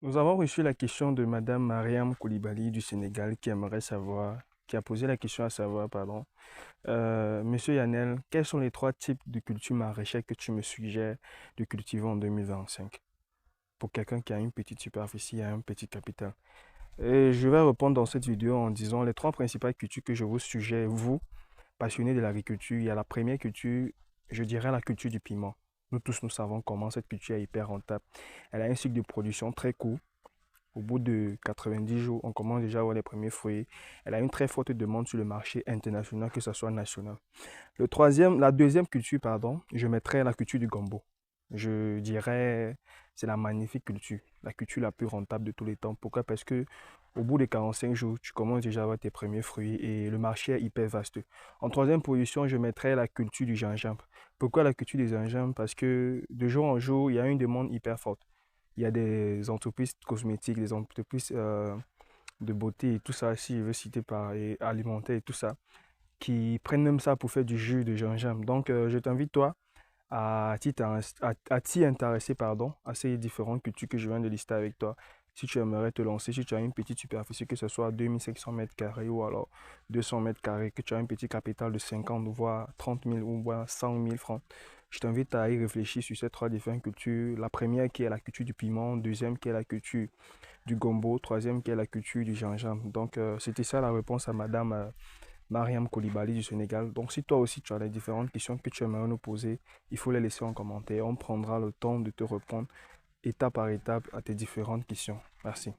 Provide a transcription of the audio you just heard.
Nous avons reçu la question de Madame Mariam Koulibaly du Sénégal qui a posé la question à savoir, pardon, Monsieur Yannel, quels sont les trois types de cultures maraîchères que tu me suggères de cultiver en 2025 pour quelqu'un qui a une petite superficie et un petit capital? Et je vais répondre dans cette vidéo en disant les trois principales cultures que je vous suggère, vous, passionnés de l'agriculture. Il y a la première culture, je dirais la culture du piment. Nous tous, nous savons comment cette culture est hyper rentable. Elle a un cycle de production très court. Au bout de 90 jours, on commence déjà à avoir les premiers fruits. Elle a une très forte demande sur le marché international, que ce soit national. La deuxième culture, pardon, je mettrais la culture du gombo. Je dirais, c'est la magnifique culture, la culture la plus rentable de tous les temps. Pourquoi? Parce que au bout de 45 jours, tu commences déjà à avoir tes premiers fruits et le marché est hyper vaste. En troisième position, je mettrais la culture du gingembre. Pourquoi la culture du gingembre? Parce que de jour en jour, il y a une demande hyper forte. Il y a des entreprises cosmétiques, des entreprises de beauté et tout ça, si je veux citer par et alimentaire et tout ça, qui prennent même ça pour faire du jus de gingembre. Donc, je t'invite, toi, à t'y intéresser, pardon, à ces différentes cultures que je viens de lister avec toi. Si tu aimerais te lancer, si tu as une petite superficie, que ce soit 2500 mètres carrés ou alors 200 mètres carrés, que tu as un petit capital de 50 voire 30 000 ou voire 100 000 francs, je t'invite à y réfléchir sur ces trois différentes cultures. La première qui est la culture du piment, deuxième qui est la culture du gombo, troisième qui est la culture du gingembre. Donc, c'était ça la réponse à Madame Mariam Koulibaly du Sénégal. Donc, si toi aussi tu as les différentes questions que tu aimerais nous poser, il faut les laisser en commentaire. On prendra le temps de te répondre étape par étape à tes différentes questions. Merci.